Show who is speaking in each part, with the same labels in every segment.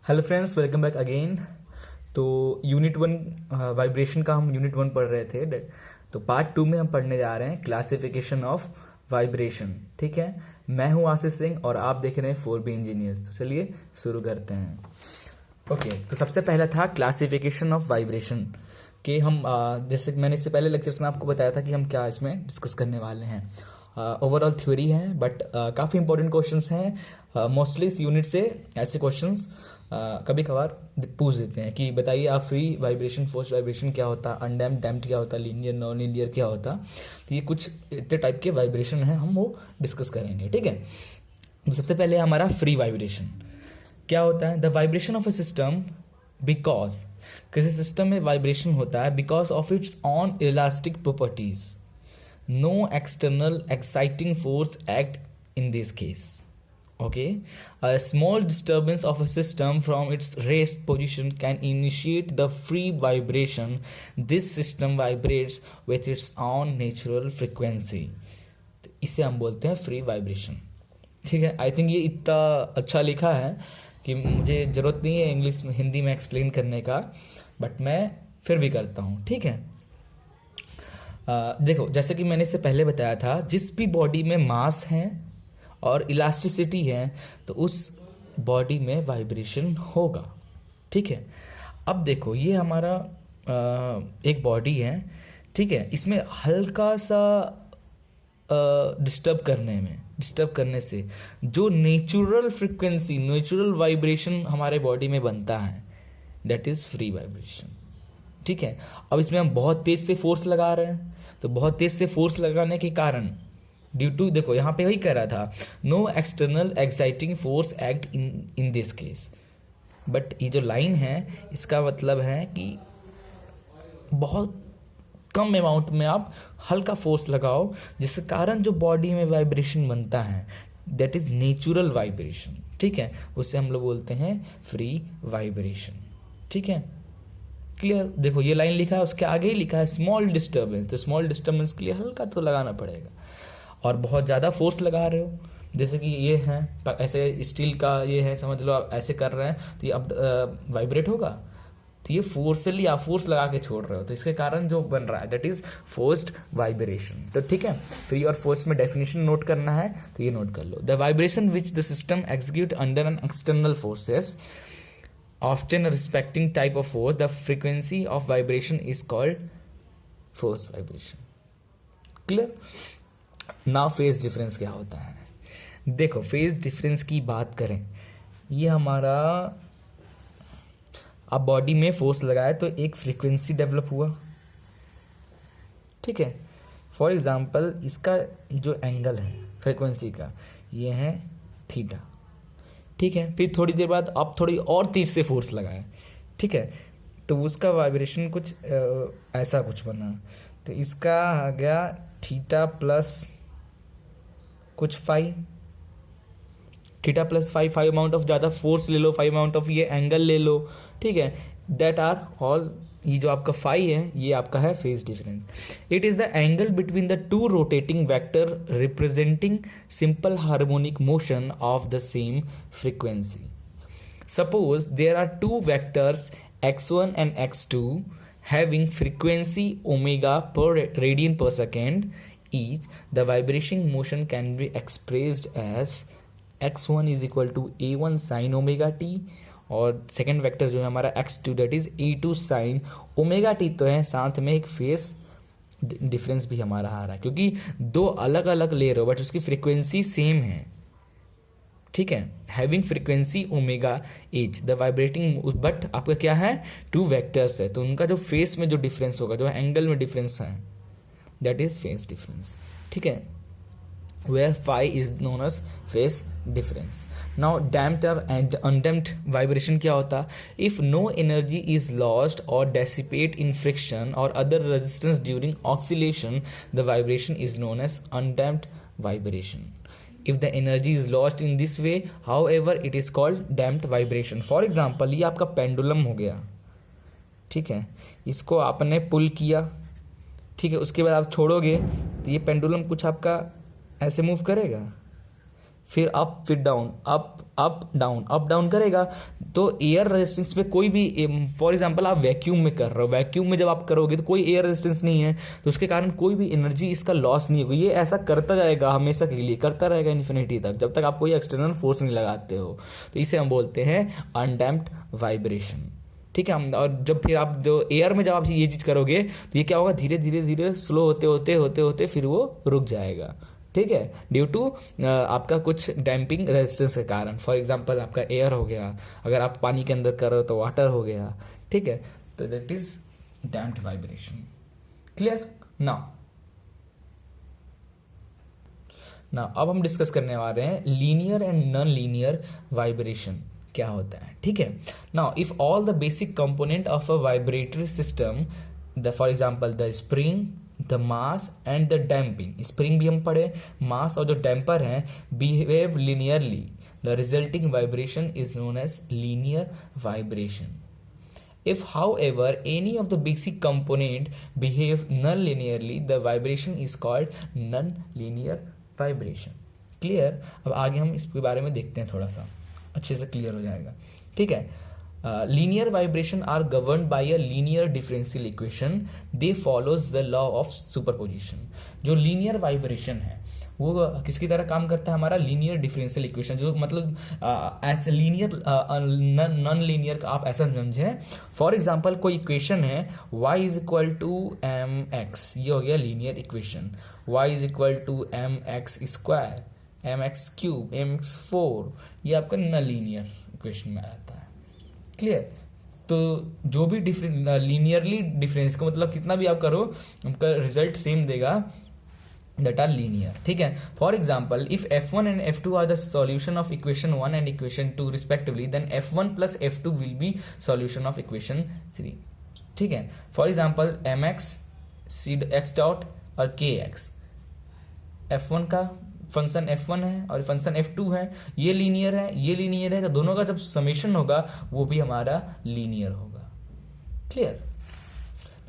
Speaker 1: Hello friends, welcome back again. तो unit one vibration का हम यूनिट वन पढ़ रहे थे। तो पार्ट टू में हम पढ़ने जा रहे हैं क्लासिफिकेशन ऑफ वाइब्रेशन। ठीक है, मैं हूं आशीष सिंह और आप देख रहे हैं 4B इंजीनियर्स। तो चलिए शुरू करते हैं। ओके, तो सबसे पहला था क्लासिफिकेशन ऑफ वाइब्रेशन के हम जैसे मैंने इससे पहले लेक्चर्स में आपको बताया था कि हम क्या इसमें डिस्कस करने वाले हैं। ओवरऑल थ्योरी है बट काफ़ी इंपॉर्टेंट क्वेश्चंस हैं। मोस्टली इस यूनिट से ऐसे क्वेश्चंस कभी कभार पूछ देते हैं कि बताइए आप फ्री वाइब्रेशन, फोर्स वाइब्रेशन क्या होता, अनडैम्प्ड, डैम्प्ड क्या होता, लीनियर, नॉन लीनियर क्या होता। तो ये कुछ इतने टाइप के वाइब्रेशन हैं, हम वो डिस्कस करेंगे। ठीक है, तो सबसे पहले हमारा फ्री वाइब्रेशन क्या होता है। The vibration of a system because किसी सिस्टम में वाइब्रेशन होता है because of its own elastic properties. No external exciting force act in this case. Okay, a small disturbance of a system from its rest position can initiate the free vibration. This system vibrates with its own natural frequency. तो इसे हम बोलते हैं free vibration. ठीक है, I think ये इतना अच्छा लिखा है कि मुझे ज़रूरत नहीं है इंग्लिश में, हिंदी में एक्सप्लेन करने का, बट मैं फिर भी करता हूँ। ठीक है, देखो जैसे कि मैंने इससे पहले बताया था, जिस भी बॉडी में मास है और इलास्टिसिटी है तो उस बॉडी में वाइब्रेशन होगा। ठीक है, अब देखो ये हमारा एक बॉडी है। ठीक है, इसमें हल्का सा डिस्टर्ब करने से जो नेचुरल फ्रिक्वेंसी, नेचुरल वाइब्रेशन हमारे बॉडी में बनता है, दैट इज फ्री वाइब्रेशन। ठीक है, अब इसमें हम बहुत तेज से फोर्स लगा रहे हैं, तो बहुत तेज से फोर्स लगाने के कारण ड्यू टू, देखो यहाँ पे वही कह रहा था, no external exciting force act in this case. But ये जो लाइन है इसका मतलब है कि बहुत कम अमाउंट में आप हल्का फोर्स लगाओ, जिसके कारण जो बॉडी में वाइब्रेशन बनता है दैट इज नेचुरल वाइब्रेशन। ठीक है, उसे हम लोग बोलते हैं फ्री वाइब्रेशन। ठीक है, क्लियर। देखो ये लाइन लिखा है, उसके आगे ही लिखा है स्मॉल डिस्टर्बेंस। तो स्मॉल डिस्टर्बेंस के लिए हल्का तो लगाना पड़ेगा, और बहुत ज़्यादा फोर्स लगा रहे हो, जैसे कि ये है ऐसे स्टील का ये है, समझ लो आप ऐसे कर रहे हैं तो ये अब वाइब्रेट होगा, तो ये फोर्सली आप फोर्स लगा के छोड़ रहे हो, तो इसके कारण जो बन रहा है दैट इज फोर्स्ड वाइब्रेशन। तो ठीक है, फ्री और फोर्स में डेफिनेशन नोट करना है तो ये नोट कर लो। The vibration which the system execute under an external forces often a respecting type of force, the frequency of vibration is called forced vibration. Clear? Now phase difference क्या होता है। देखो phase difference की बात करें, ये हमारा अब बॉडी में फोर्स लगाया तो एक फ्रीक्वेंसी डेवलप हुआ। ठीक है, फॉर एग्जांपल इसका जो एंगल है फ्रीक्वेंसी का ये है थीटा। ठीक है, फिर थोड़ी देर बाद आप थोड़ी और तेज से फोर्स लगाए। ठीक है, तो उसका वाइब्रेशन कुछ ऐसा कुछ बना, तो इसका आ गया थीटा प्लस कुछ five, theta plus five. Five amount of ज़्यादा फोर्स ले लो, फाइव अमाउंट ऑफ ये एंगल ले लो। ठीक है, दैट आर ऑल, ये जो आपका फाई है ये आपका है phase difference. It is the angle between the two rotating vector representing simple harmonic motion of the same frequency. Suppose there are two vectors x1 and x2 having frequency omega per radian per second each. The vibration motion can be expressed as x1 is equal to a1 sin omega t, और second vector जो है हमारा x2 that is a2 sign omega T. तो है साथ में एक phase difference भी हमारा आ रहा है, क्योंकि दो अलग अलग ले रहे हो बट उसकी फ्रीक्वेंसी सेम है। ठीक है, having frequency omega H the vibrating, but आपका क्या है टू वेक्टर्स है, तो उनका जो फेस में जो डिफरेंस होगा, जो एंगल में डिफरेंस है दैट इज फेस डिफरेंस। ठीक है, where phi is known as phase difference. Now damped and undamped vibration क्या होता, if no energy is lost or dissipate in friction or other resistance during oscillation, the vibration is known as undamped vibration. If the energy is lost in this way, however, it is called damped vibration. For example, ये आपका pendulum हो गया। ठीक है, इसको आपने पुल किया, ठीक है, उसके बाद आप छोड़ोगे तो ये पेंडुलम कुछ आपका ऐसे मूव करेगा, फिर अप, फिर डाउन, अप अप डाउन करेगा। तो एयर रेजिस्टेंस में कोई भी, फॉर एग्जांपल आप वैक्यूम में कर रहे हो, वैक्यूम में जब आप करोगे तो कोई एयर रेजिस्टेंस नहीं है, तो उसके कारण कोई भी एनर्जी इसका लॉस नहीं होगी। ये ऐसा करता जाएगा, हमेशा के लिए करता रहेगा इन्फिनिटी तक, जब तक आप कोई एक्सटर्नल फोर्स नहीं लगाते हो। तो इसे हम बोलते हैं अनडैम्प्ड वाइब्रेशन। ठीक है। हम और जब फिर आप जो एयर में जब आप ये चीज़ करोगे तो ये क्या होगा, धीरे धीरे धीरे स्लो होते फिर वो रुक जाएगा। ठीक है, ड्यू टू आपका कुछ डैम्पिंग रेजिस्टेंस के कारण। फॉर एग्जांपल आपका एयर हो गया, अगर आप पानी के अंदर कर रहे हो तो वाटर हो गया। ठीक है, तो that is damped vibration. Clear? Now अब हम डिस्कस करने वाले हैं linear and non linear vibration क्या होता है। ठीक है, now if all the basic component of a vibratory system, the for example the spring, the mass and the damping, spring भी हम पढ़े, मास और जो डैम्पर है behave linearly, the resulting vibration is known as linear vibration. If, however, any of the basic component behave non-linearly, the vibration is called non-linear vibration. Clear? अब आगे हम इसके बारे में देखते हैं, थोड़ा सा अच्छे से क्लियर हो जाएगा. ठीक है. Linear vibration are governed by a linear differential equation. They follows the law of superposition. जो linear vibration है वो किसकी तरह काम करता है, हमारा लीनियर डिफरेंशियल इक्वेशन, जो मतलब ऐसे लीनियर नॉन लीनियर का आप ऐसा समझें. फॉर एग्जांपल कोई इक्वेशन है y is equal to M X, ये हो गया linear equation. y is equal to M X square, M X cube, M X 4, ये आपका नॉन लीनियर इक्वेशन में आता है. क्लियर? तो जो भी लीनियरली डिफरेंस का मतलब कितना भी आप करो उनका रिजल्ट सेम देगा, that are linear. ठीक है. For example, if f1 and f2 are the solution of equation 1 and equation 2 respectively, then f1 plus f2 will be solution of equation 3. ठीक है. For example, mx, c x dot और kx, f1 का function f1 है और function f2 है, ये linear है, ये लीनियर है, तो दोनों का जब समेशन होगा वो भी हमारा लीनियर होगा. Clear?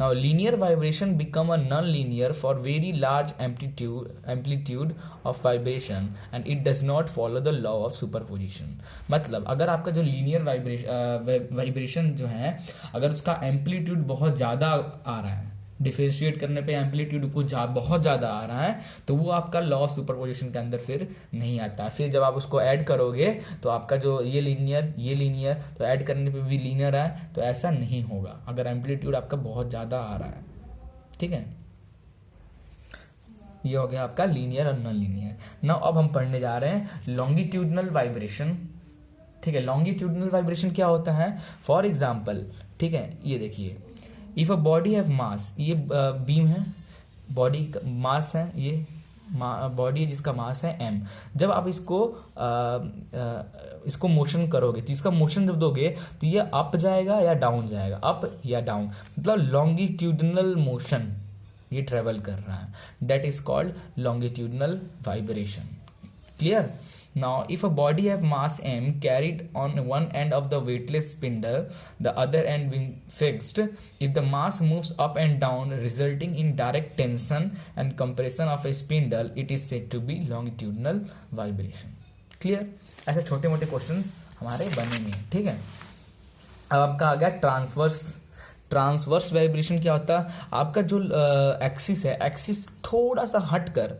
Speaker 1: Now, linear vibration become a non-linear for very large amplitude of vibration and it does not follow the law of superposition. मतलब अगर आपका जो linear vibration जो है, अगर उसका amplitude बहुत ज़्यादा आ रहा है, डिफरेंशिएट करने पे एम्पलीट्यूड कुछ बहुत ज़्यादा आ रहा है, तो वो आपका लॉ ऑफ सुपरपोजिशन के अंदर फिर नहीं आता. फिर जब आप उसको ऐड करोगे तो आपका जो ये लीनियर तो ऐड करने पे भी लीनियर है, तो ऐसा नहीं होगा अगर एम्पलीट्यूड आपका बहुत ज़्यादा आ रहा है. ठीक है, ये हो गया आपका लीनियर और नॉन लीनियर. नाउ अब हम पढ़ने जा रहे हैं लॉन्गिट्यूडनल वाइब्रेशन. ठीक है, लॉन्गिट्यूडनल वाइब्रेशन क्या होता है? फॉर एग्जाम्पल, ठीक है, ये देखिए, इफ अ बॉडी हैव मास, ये बीम है, बॉडी मास है, ये बॉडी है जिसका मास है m. जब आप इसको मोशन करोगे तो इसका मोशन जब दोगे तो ये अप जाएगा या डाउन जाएगा, अप या डाउन, मतलब लॉन्गिट्यूडनल मोशन ये ट्रेवल कर रहा है. That is called longitudinal vibration. Clear? Now, if a body have mass m carried on one end of the weightless spindle, the other end being fixed, if the mass moves up and down resulting in direct tension and compression of a spindle, it is said to be longitudinal vibration. Clear? ऐसे छोटे मोटे questions हमारे बनेंगे. ठीक है. अब आपका आ गया ट्रांसवर्स वाइब्रेशन. क्या होता है? आपका जो एक्सिस है, एक्सिस थोड़ा सा हट कर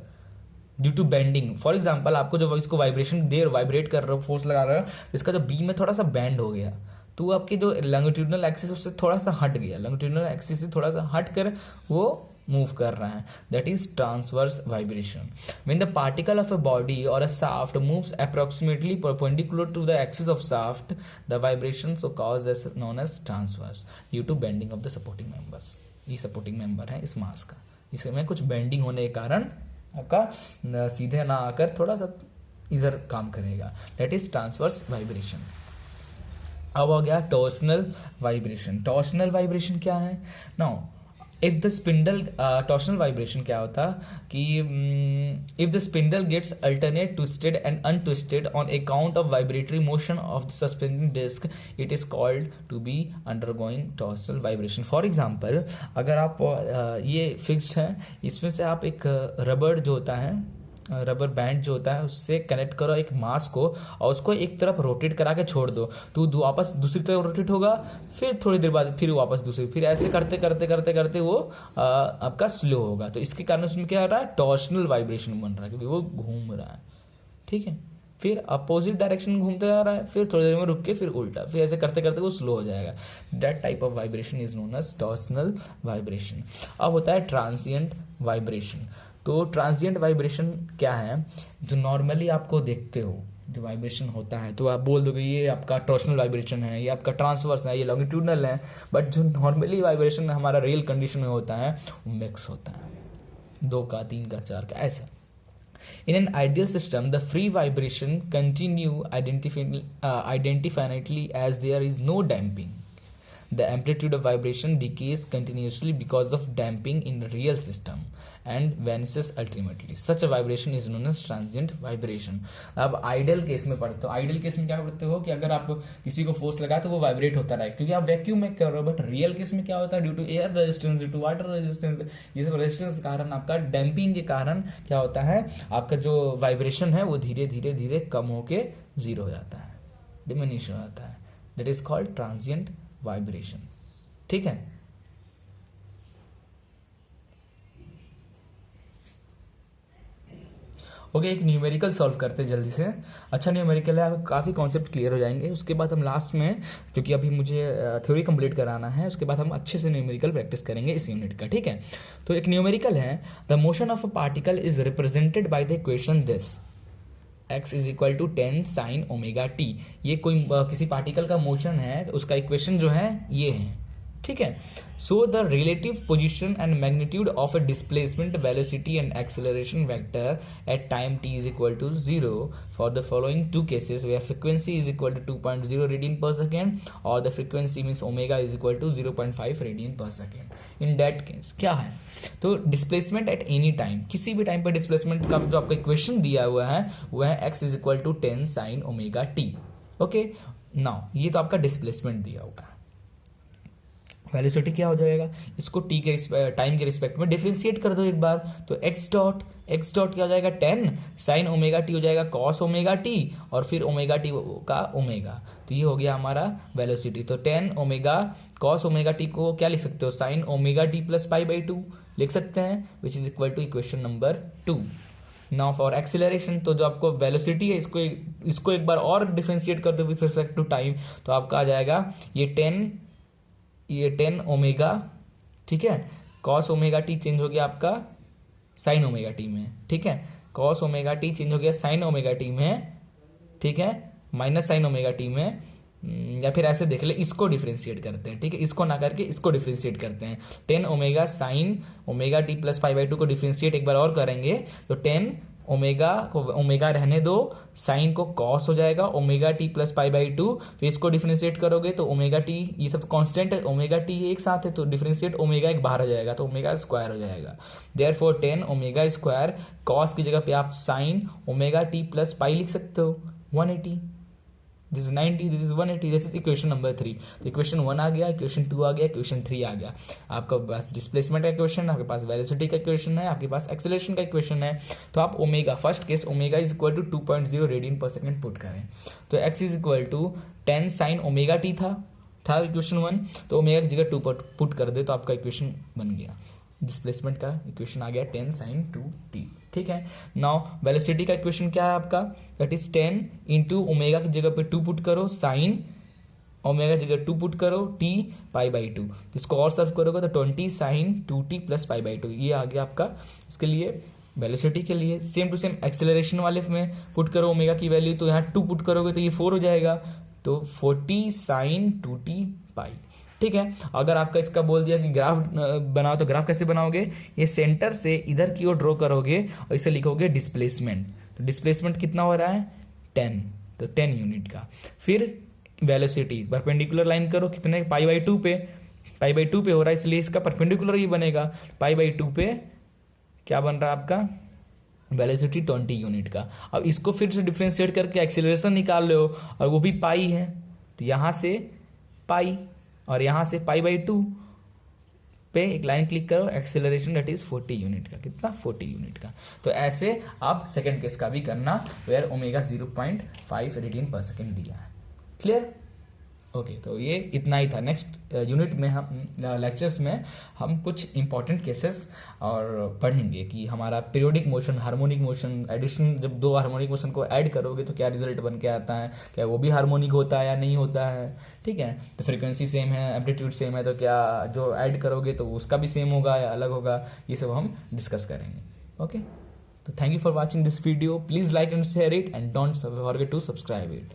Speaker 1: due to bending. For example आपको जो इसको वाइब्रेट कर रहे हो, फोर्स लगा रहे हो, इसका जो बीम में थोड़ा सा बेंड हो गया, तो आपके जो लॉन्गिट्यूडनल एक्सिस उससे थोड़ा सा हट गया, लॉन्गिट्यूडनल एक्सिस से थोड़ा सा हट कर वो मूव कर रहा है. That is transverse vibration. When the particle of a body or a shaft moves approximately perpendicular to the axis of shaft, the vibration so caused as known as transverse due to bending of the supporting members. ये supporting member है इस मास का, इसमें कुछ bending होने के कारण आपका सीधे ना आकर थोड़ा सा इधर काम करेगा. That is transverse vibration. अब हो गया टॉर्सनल वाइब्रेशन. टॉर्सनल वाइब्रेशन क्या है? Now if the spindle, torsional vibration क्या होता कि if the spindle gets alternate twisted and untwisted on account of vibratory motion of the suspending disc, it is called to be undergoing torsional vibration. For example, अगर आप ये fixed है, इसमें से आप एक रबड़ जो होता है, रबर बैंड जो होता है उससे कनेक्ट करो एक मास को और उसको एक तरफ रोटेट करा के छोड़ दो, तो वापस दूसरी तरफ रोटेट होगा, फिर थोड़ी देर बाद फिर वापस दूसरी, फिर ऐसे करते करते करते करते वो आपका स्लो होगा। तो इसके कारण उसमें क्या हो रहा है, टॉर्शनल वाइब्रेशन बन रहा है क्योंकि वो घूम रहा है। ठीक है, फिर अपोजिट डायरेक्शन में घूमते जा रहा है, फिर थोड़ी देर में रुक के फिर उल्टा, फिर ऐसे करते करते वो स्लो हो जाएगा। That type of vibration is known as torsional vibration. अब होता है ट्रांसिएंट वाइब्रेशन। तो ट्रांसिएंट वाइब्रेशन क्या है, जो नॉर्मली आपको देखते हो जो वाइब्रेशन होता है तो आप बोल दोगे ये आपका टॉर्सनल वाइब्रेशन है, ये आपका ट्रांसवर्स है, ये लॉन्गिट्यूडनल है, बट जो नॉर्मली वाइब्रेशन हमारा रियल कंडीशन में होता है वो मिक्स होता है, 2 का 3 का 4 का ऐसा। In an ideal system, the free vibration continue indefinitely as there is no damping. The amplitude of vibration decays continuously because of damping in the real system and vanishes ultimately. Such a vibration is known as transient vibration. अब ideal case में पढ़ते हो, ideal case में क्या पढ़ते हो कि अगर आप किसी को फोर्स लगाए तो वो वाइब्रेट होता रहे क्योंकि आप वैक्यूम में कर रहे हो, बट रियल केस में क्या होता है, due to air resistance, due to water resistance, ये सब रेजिस्टेंस के कारण, आपका डैम्पिंग के कारण क्या होता है, आपका जो वाइब्रेशन है वो धीरे धीरे धीरे कम होके जीरो हो जाता है, डिमिनिश हो जाता है। That is called transient vibration. ठीक है, ओके एक न्यूमेरिकल सॉल्व करते हैं जल्दी से। अच्छा न्यूमेरिकल है, आपको काफ़ी कॉन्सेप्ट क्लियर हो जाएंगे। उसके बाद हम लास्ट में, क्योंकि अभी मुझे थ्योरी कंप्लीट कराना है, उसके बाद हम अच्छे से न्यूमेरिकल प्रैक्टिस करेंगे इस यूनिट का। ठीक है, तो एक न्यूमेरिकल है, the motion of a particle is represented by the equation this, x is equal to 10 sine omega T. ये कोई किसी पार्टिकल का मोशन है, उसका इक्वेशन जो है ये है। ठीक है, so the relative position and magnitude of a displacement, velocity and acceleration vector at time t is equal to 0 for the following 2 cases where frequency is equal to 2.0 radian per second और the frequency means omega is equal to 0.5 radian per second. In that case क्या है, तो displacement at any time, किसी भी time पर displacement का जो आपका इक्वेशन दिया हुआ है वह है x is equal to 10 sine omega T. Okay, now ये तो आपका डिस्प्लेसमेंट दिया हुआ है। वेलोसिटी क्या हो जाएगा, इसको टी के टाइम के रिस्पेक्ट में डिफरेंशिएट कर दो एक बार, तो x डॉट क्या हो जाएगा 10 साइन ओमेगा टी हो जाएगा कॉस ओमेगा टी और फिर ओमेगा टी का ओमेगा, तो ये हो गया हमारा वेलोसिटी। तो 10 ओमेगा कॉस ओमेगा टी को क्या लिख सकते हो, sine omega T plus pi by 2 लिख सकते हैं, which is equal to equation number 2। Now for acceleration, तो जो आपको वेलोसिटी है इसको एक बार और डिफरेंशिएट कर दो विद रिस्पेक्ट टू टाइम, तो आपका आ जाएगा ये 10 ओमेगा, ठीक है, कॉस ओमेगा टी चेंज हो गया आपका साइन ओमेगा टी में। ठीक है, कॉस ओमेगा टी चेंज हो गया साइन ओमेगा टी में, ठीक है, माइनस साइन ओमेगा टी में, या फिर ऐसे देख ले, इसको डिफरेंशिएट करते हैं। ठीक है, इसको ना करके इसको डिफरेंशिएट करते हैं। 10 omega sine omega T plus pi by 2 को डिफरेंशिएट एक बार और करेंगे तो 10 ओमेगा को ओमेगा रहने दो, साइन को कॉस हो जाएगा, omega T plus pi by 2, फिर इसको डिफरेंशिएट करोगे तो ओमेगा टी, ये सब कांस्टेंट है, ओमेगा टी एक साथ है तो डिफरेंशिएट ओमेगा एक बाहर हो जाएगा तो ओमेगा स्क्वायर हो जाएगा। देयरफॉर 10 ओमेगा स्क्वायर, कॉस की जगह पे आप साइन ओमेगा टी प्लस पाई लिख सकते हो, 180, this is 90, this is 180, this is equation number 3। तो इक्वेशन 1 आ गया, इक्वेशन 2 आ गया, इक्वेशन 3 आ गया। आपके पास डिस्प्लेसमेंट का इक्वेशन, आपके पास वेलोसिटी का इक्वेशन है, आपके पास एक्सेलरेशन का इक्वेशन है। तो आप omega, first case omega is equal to 2.0 radian per second put करें, तो x is equal to 10 sine omega T था इक्वेशन 1, तो ओमेगा की जगह 2 पुट कर दे तो आपका इक्वेशन बन गया, डिस्प्लेसमेंट का इक्वेशन आ गया 10 साइन 2t। ठीक है, नाउ वेलोसिटी का इक्वेशन क्या है आपका, दैट इज 10 इंटू ओमेगा की जगह पे 2 पुट करो, साइन ओमेगा की जगह 2 पुट करो, t पाई बाई 2, इसको और सर्व करोगे तो 20 sign 2t plus pi by 2, ये आ गया आपका इसके लिए वेलोसिटी के लिए। सेम टू सेम एक्सेलरेशन वाले में पुट करो ओमेगा की वैल्यू, तो यहाँ 2 पुट करोगे तो ये 4 हो जाएगा, तो 40 साइन 2t पाई। ठीक है, अगर आपका इसका बोल दिया कि ग्राफ बनाओ तो ग्राफ कैसे बनाओगे, ये सेंटर से इधर की ओर ड्रॉ करोगे और इसे लिखोगे डिस्प्लेसमेंट, तो डिस्प्लेसमेंट कितना हो रहा है 10, तो 10 यूनिट का। फिर वेलोसिटी परपेंडिकुलर लाइन करो, कितने पाई बाई 2 पे, पाई बाई 2 पे हो रहा है इसलिए इसका परपेंडिकुलर ही बनेगा, पाई बाई 2 पे क्या बन रहा है आपका वेलोसिटी 20 यूनिट का। अब इसको फिर से डिफरेंशिएट करके एक्सीलरेशन निकाल लो और वो भी पाई है, तो यहां से पाई और यहां से पाई बाई 2, पे एक लाइन क्लिक करो, एक्सेलरेशन दैट इज 40 यूनिट का, कितना 40 यूनिट का। तो ऐसे आप सेकंड केस का भी करना, where omega 0.5 radian per second दिया है। क्लियर? ओके, तो ये इतना ही था। नेक्स्ट यूनिट में हम लेक्चर्स में हम कुछ इंपॉर्टेंट केसेस और पढ़ेंगे कि हमारा periodic motion, harmonic motion, addition, जब दो हार्मोनिक मोशन को ऐड करोगे तो क्या रिजल्ट बन के आता है, क्या वो भी हार्मोनिक होता है या नहीं होता है। ठीक है, तो फ्रीक्वेंसी सेम है, एम्पलीट्यूड सेम है, तो क्या जो ऐड करोगे तो उसका भी सेम होगा या अलग होगा, ये सब हम डिस्कस करेंगे। ओके, तो thank you for watching this video, please like and share it and don't forget to subscribe it.